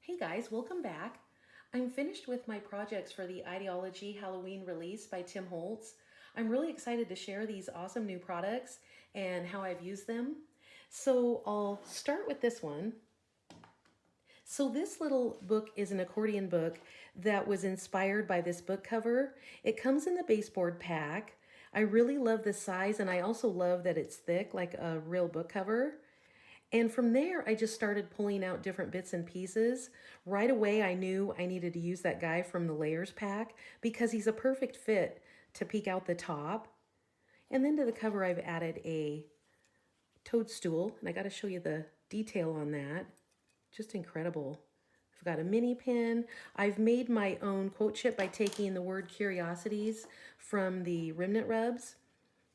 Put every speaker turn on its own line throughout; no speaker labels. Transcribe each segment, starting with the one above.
Hey guys, welcome back. I'm finished with my projects for the Idea-ology Halloween release by Tim Holtz. I'm really excited to share these awesome new products and how I've used them. So I'll start with this one. So this little book is an accordion book that was inspired by this book cover. It comes in the baseboard pack. I really love the size, and I also love that it's thick like a real book cover. And from there, I just started pulling out different bits and pieces. Right away, I knew I needed to use that guy from the layers pack because he's a perfect fit to peek out the top. And then to the cover, I've added a toadstool, and I got to show you the detail on that. Just incredible. I've got a mini pin. I've made my own quote chip by taking the word curiosities from the remnant rubs,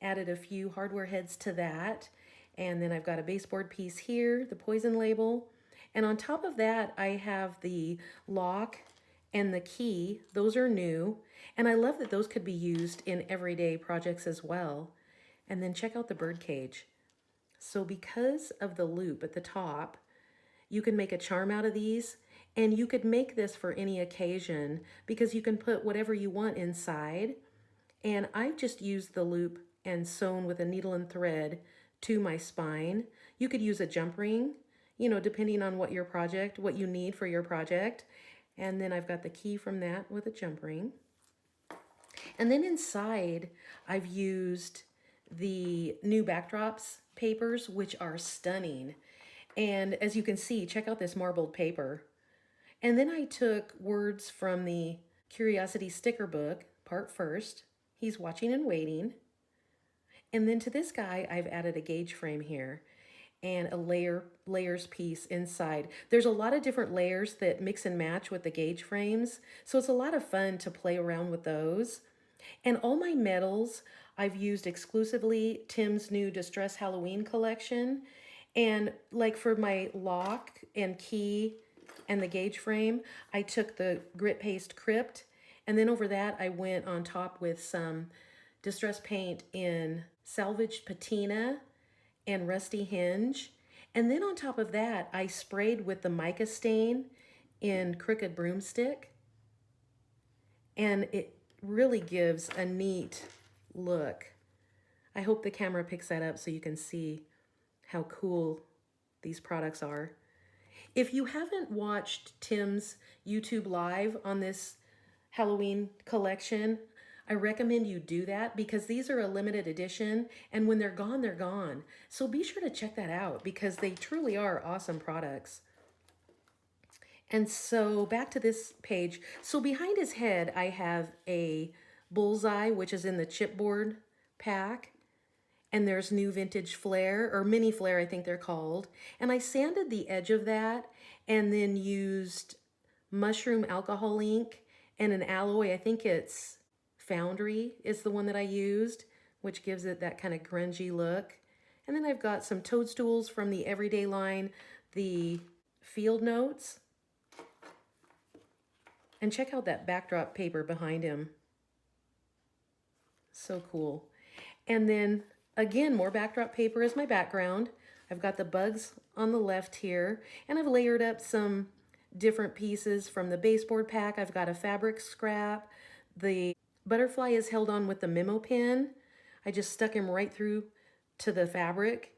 added a few hardware heads to that. And then I've got a baseboard piece here, the poison label. And on top of that, I have the lock and the key. Those are new. And I love that those could be used in everyday projects as well. And then check out the bird cage. So because of the loop at the top, you can make a charm out of these. And you could make this for any occasion because you can put whatever you want inside. And I've just used the loop and sewn with a needle and thread to my spine. You could use a jump ring, depending on what you need for your project. And then I've got the key from that with a jump ring. And then inside, I've used the new backdrops papers, which are stunning. And as you can see, check out this marbled paper. And then I took words from the Curiosity sticker book, part first. He's watching and waiting. And then to this guy, I've added a gauge frame here and a layers piece inside. There's a lot of different layers that mix and match with the gauge frames. So it's a lot of fun to play around with those. And all my metals, I've used exclusively Tim's new Distress Halloween collection. And like for my lock and key and the gauge frame, I took the grit paste crypt. And then over that, I went on top with some distress paint in salvaged patina and rusty hinge. And then on top of that, I sprayed with the mica stain in crooked broomstick. And it really gives a neat look. I hope the camera picks that up so you can see how cool these products are. If you haven't watched Tim's YouTube live on this Halloween collection, I recommend you do that because these are a limited edition, and when they're gone, they're gone. So be sure to check that out because they truly are awesome products. And so back to this page. So behind his head, I have a bullseye, which is in the chipboard pack. And there's new vintage flare, or mini flare, I think they're called. And I sanded the edge of that and then used mushroom alcohol ink and an alloy. I think it's Foundry is the one that I used, which gives it that kind of grungy look. And then I've got some toadstools from the Everyday line, the Field Notes. And check out that backdrop paper behind him. So cool. And then again, more backdrop paper as my background. I've got the bugs on the left here, and I've layered up some different pieces from the baseboard pack. I've got a fabric scrap. The butterfly is held on with the memo pin. I just stuck him right through to the fabric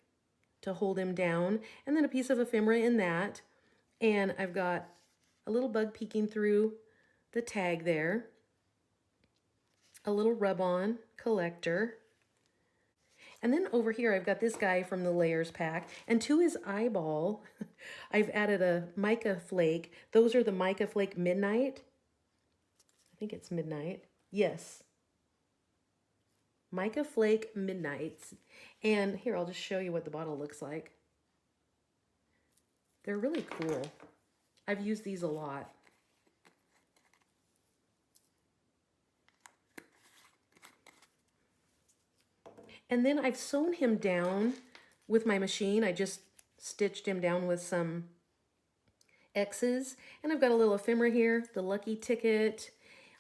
to hold him down, and then a piece of ephemera in that. And I've got a little bug peeking through the tag there, a little rub-on collector. And then over here, I've got this guy from the layers pack. And to his eyeball, I've added a mica flake. Those are the mica flake Midnight. I think it's Midnight. Yes. Mica flake Midnights. And here, I'll just show you what the bottle looks like. They're really cool. I've used these a lot. And then I've sewn him down with my machine. I just stitched him down with some X's. And I've got a little ephemera here, the lucky ticket.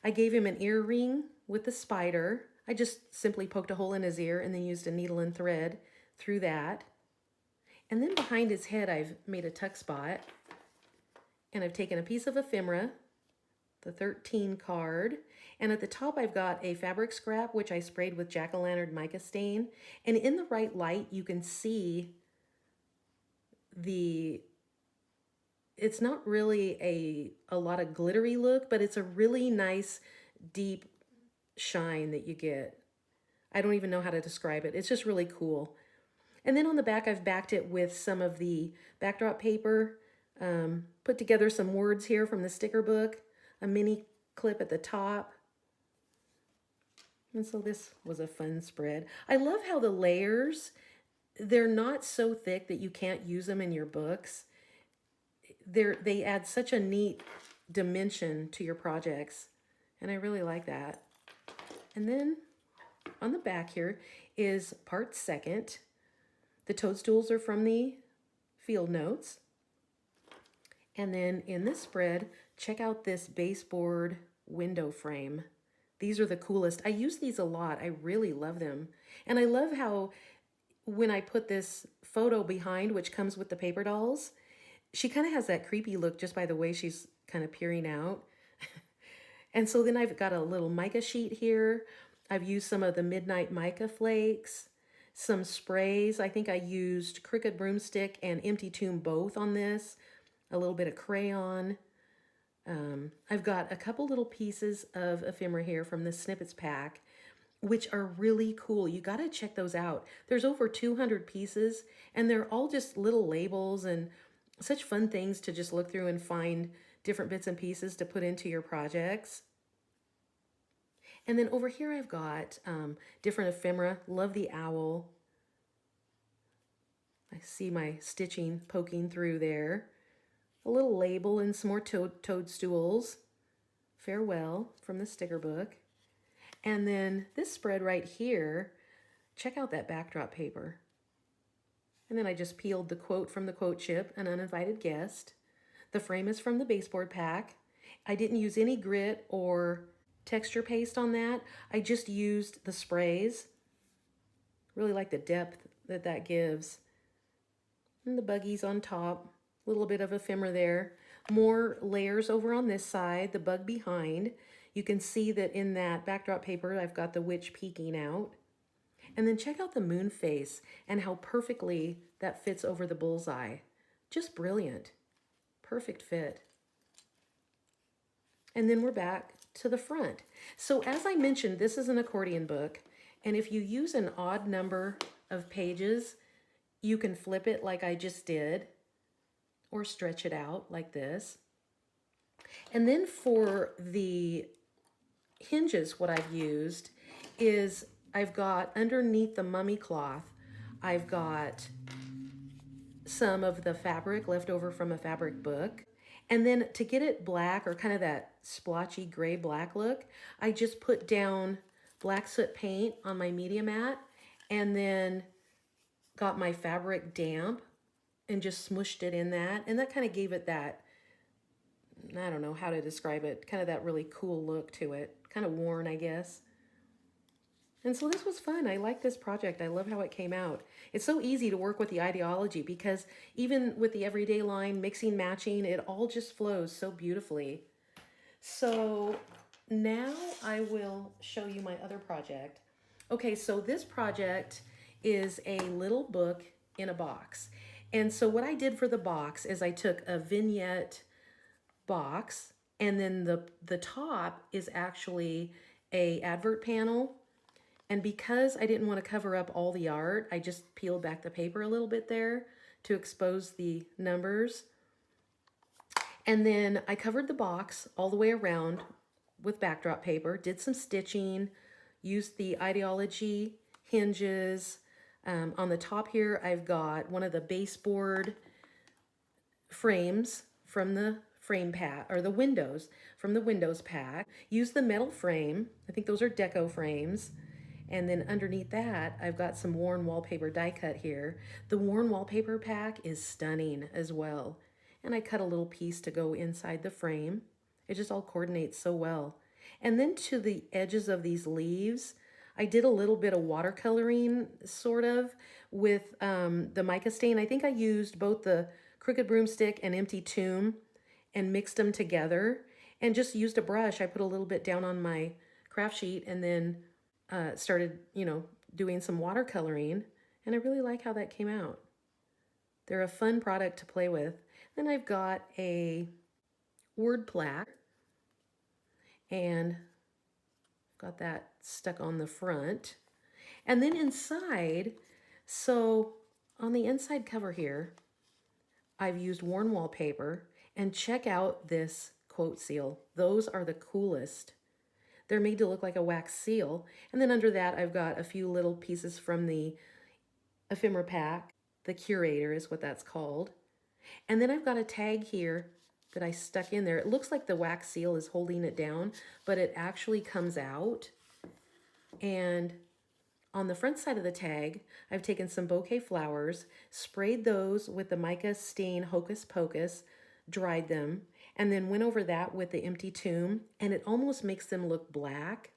I gave him an earring with the spider. I just simply poked a hole in his ear and then used a needle and thread through that. And then behind his head, I've made a tuck spot. And I've taken a piece of ephemera, the 13 card, and at the top I've got a fabric scrap which I sprayed with jack-o'-lantern mica stain, and in the right light you can see it's not really a lot of glittery look, but it's a really nice deep shine that you get. I don't even know how to describe it. It's just really cool. And then on the back I've backed it with some of the backdrop paper, put together some words here from the sticker book, a mini clip at the top. And so this was a fun spread. I love how the layers, they're not so thick that you can't use them in your books. They add such a neat dimension to your projects, and I really like that. And then on the back here is part second. The toadstools are from the field notes. And then in this spread, check out this baseboard window frame. These are the coolest. I use these a lot. I really love them. And I love how when I put this photo behind, which comes with the paper dolls, she kind of has that creepy look just by the way she's kind of peering out. And so then I've got a little mica sheet here. I've used some of the Midnight Mica flakes, some sprays. I think I used Crooked Broomstick and Empty Tomb both on this, a little bit of crayon. I've got a couple little pieces of ephemera here from the Snippets pack, which are really cool. You got to check those out. There's over 200 pieces, and they're all just little labels and such fun things to just look through and find different bits and pieces to put into your projects. And then over here I've got different ephemera. Love the owl. I see my stitching poking through there. A little label and some more toadstools. Farewell from the sticker book. And then this spread right here, check out that backdrop paper. And then I just peeled the quote from the quote chip, An Uninvited Guest. The frame is from the baseboard pack. I didn't use any grit or texture paste on that. I just used the sprays. Really like the depth that that gives. And the buggies on top. A little bit of ephemera there. More layers over on this side, the bug behind. You can see that in that backdrop paper, I've got the witch peeking out. And then check out the moon face and how perfectly that fits over the bullseye. Just brilliant. Perfect fit. And then we're back to the front. So as I mentioned, this is an accordion book. And if you use an odd number of pages, you can flip it like I just did, or stretch it out like this. And then for the hinges, what I've used is I've got underneath the mummy cloth, I've got some of the fabric left over from a fabric book. And then to get it black, or kind of that splotchy gray black look, I just put down black soot paint on my media mat and then got my fabric damp and just smushed it in that. And that kind of gave it that, I don't know how to describe it, kind of that really cool look to it. Kind of worn, I guess. And so this was fun. I like this project. I love how it came out. It's so easy to work with the Idea-ology because even with the everyday line, mixing, matching, it all just flows so beautifully. So now I will show you my other project. Okay, so this project is a little book in a box. And so what I did for the box is I took a vignette box, and then the top is actually a advert panel. And because I didn't want to cover up all the art, I just peeled back the paper a little bit there to expose the numbers. And then I covered the box all the way around with backdrop paper, did some stitching, used the Idea-ology hinges. On the top here, I've got one of the baseboard frames from the frame pack, or the windows from the Windows pack. Use the metal frame. I think those are deco frames. And then underneath that, I've got some worn wallpaper die cut here. The worn wallpaper pack is stunning as well. And I cut a little piece to go inside the frame. It just all coordinates so well. And then to the edges of these leaves, I did a little bit of watercoloring, sort of, with the mica stain. I think I used both the Crooked Broomstick and Empty Tomb. and mixed them together and just used a brush. I put a little bit down on my craft sheet and then started, doing some watercoloring. And I really like how that came out. They're a fun product to play with. Then I've got a word plaque and got that stuck on the front. And then inside, so on the inside cover here, I've used worn wallpaper, and check out this quote seal. Those are the coolest. They're made to look like a wax seal. And then under that, I've got a few little pieces from the ephemera pack. The Curator is what that's called. And then I've got a tag here that I stuck in there. It looks like the wax seal is holding it down, but it actually comes out. And on the front side of the tag, I've taken some bouquet flowers, sprayed those with the mica stain Hocus Pocus, dried them, and then went over that with the empty tomb, and it almost makes them look black.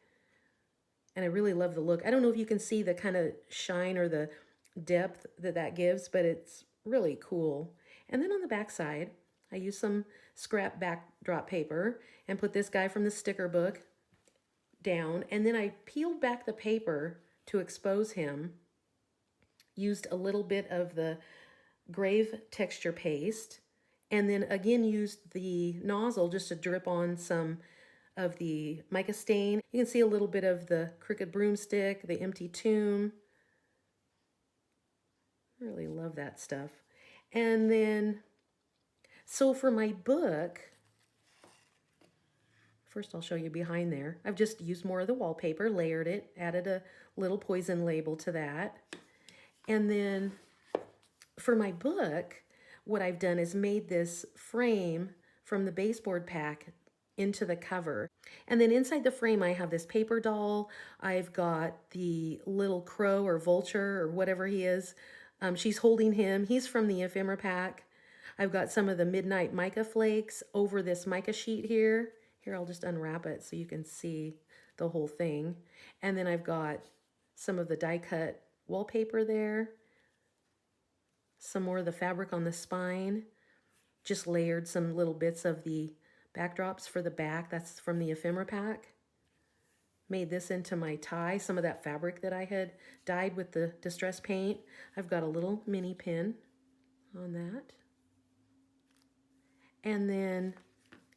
And I really love the look. I don't know if you can see the kind of shine or the depth that that gives, but it's really cool. And then on the back side, I used some scrap backdrop paper and put this guy from the sticker book down, and then I peeled back the paper to expose him, used a little bit of the grave texture paste, and then again used the nozzle just to drip on some of the mica stain. You can see a little bit of the crooked broomstick, the empty tomb. I really love that stuff. And then, so for my book, first I'll show you behind there. I've just used more of the wallpaper, layered it, added a little poison label to that. And then for my book, what I've done is made this frame from the baseboard pack into the cover. And then inside the frame, I have this paper doll. I've got the little crow or vulture or whatever he is. She's holding him. He's from the ephemera pack. I've got some of the midnight mica flakes over this mica sheet here. Here, I'll just unwrap it so you can see the whole thing. And then I've got some of the die cut wallpaper there. Some more of the fabric on the spine. Just layered some little bits of the backdrops for the back. That's from the ephemera pack. Made this into my tie, some of that fabric that I had dyed with the distress paint. I've got a little mini pin on that. And then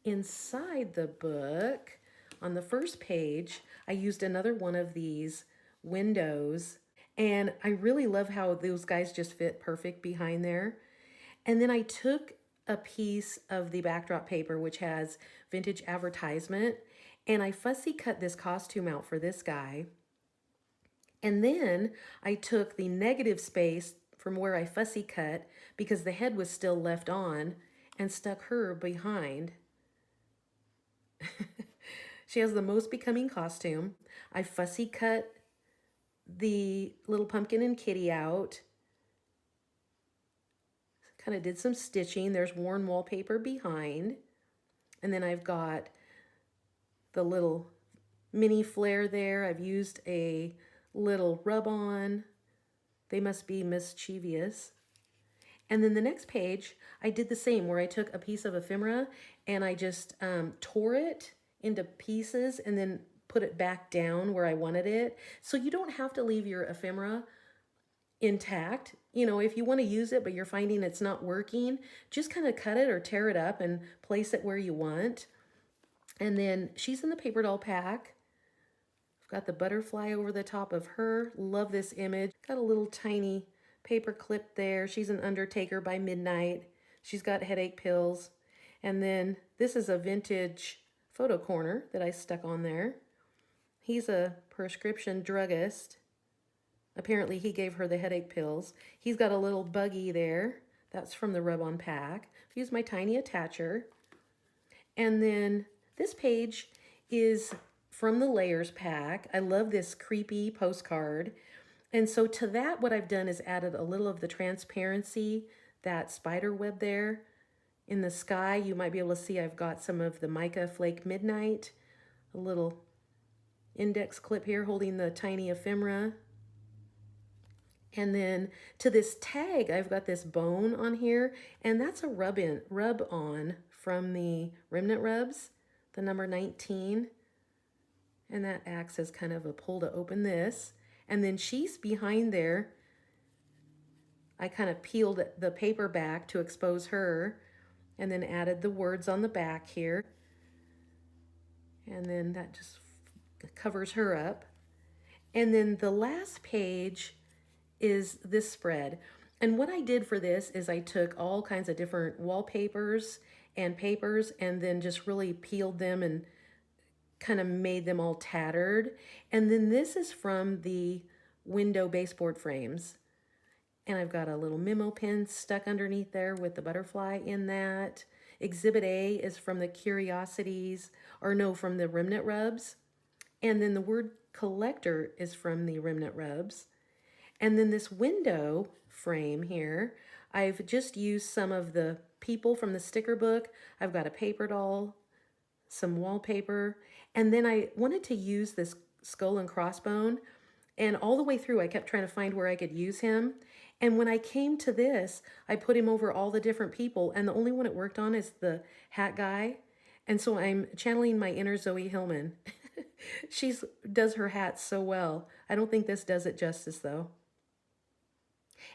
inside the book, on the first page, I used another one of these windows, and I really love how those guys just fit perfect behind there. And then I took a piece of the backdrop paper, which has vintage advertisement, and I fussy cut this costume out for this guy. And then I took the negative space from where I fussy cut, because the head was still left on, and stuck her behind. She has the most becoming costume. I fussy cut the little pumpkin and kitty out. Kind of did some stitching. There's worn wallpaper behind. And then I've got the little mini flare there. I've used a little rub-on. They must be mischievous. And then the next page, I did the same, where I took a piece of ephemera and I just tore it into pieces and then put it back down where I wanted it. So you don't have to leave your ephemera intact. You know, if you want to use it but you're finding it's not working, just kind of cut it or tear it up and place it where you want. And then she's in the paper doll pack. I've got the butterfly over the top of her. Love this image. Got a little tiny paper clip there. She's an Undertaker by Midnight. She's got headache pills. And then this is a vintage photo corner that I stuck on there. He's a prescription druggist. Apparently he gave her the headache pills. He's got a little buggy there. That's from the rub-on pack. I've used my tiny attacher. And then this page is from the layers pack. I love this creepy postcard. And so to that, what I've done is added a little of the transparency, that spider web there. In the sky, you might be able to see I've got some of the mica flake midnight, a little index clip here holding the tiny ephemera. And then to this tag, I've got this bone on here, and that's a rub on from the remnant rubs, the number 19. And that acts as kind of a pull to open this. And then she's behind there. I kind of peeled the paper back to expose her, and then added the words on the back here. And then that just covers her up. And then the last page is this spread. And what I did for this is I took all kinds of different wallpapers and papers and then just really peeled them and kind of made them all tattered. And then this is from the window baseboard frames. And I've got a little memo pen stuck underneath there with the butterfly in that. Exhibit A is from the Curiosities, or no, from the Remnant Rubs. And then the word collector is from the Remnant Rubs. And then this window frame here, I've just used some of the people from the sticker book. I've got a paper doll, some wallpaper, and then I wanted to use this skull and crossbone. And all the way through, I kept trying to find where I could use him. And when I came to this, I put him over all the different people, and the only one it worked on is the hat guy. And so I'm channeling my inner Zoe Hillman. She does her hats so well. I don't think this does it justice, though.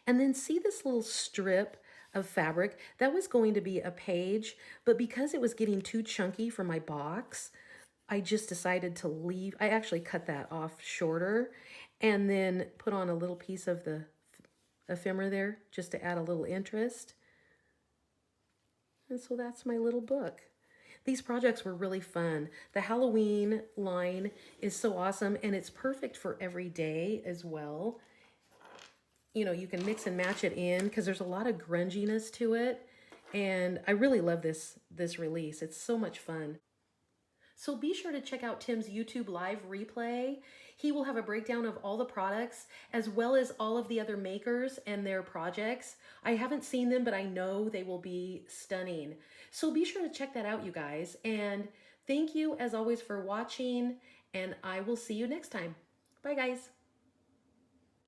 And then see this little strip of fabric? That was going to be a page, but because it was getting too chunky for my box, I just decided to leave. I actually cut that off shorter and then put on a little piece of the ephemera there just to add a little interest. And so that's my little book. These projects were really fun. The Halloween line is so awesome, and it's perfect for every day as well. You know, you can mix and match it in because there's a lot of grunginess to it. And I really love this release. It's so much fun. So be sure to check out Tim's YouTube live replay. He will have a breakdown of all the products as well as all of the other makers and their projects. I haven't seen them, but I know they will be stunning. So be sure to check that out, you guys. And thank you as always for watching, and I will see you next time. Bye, guys.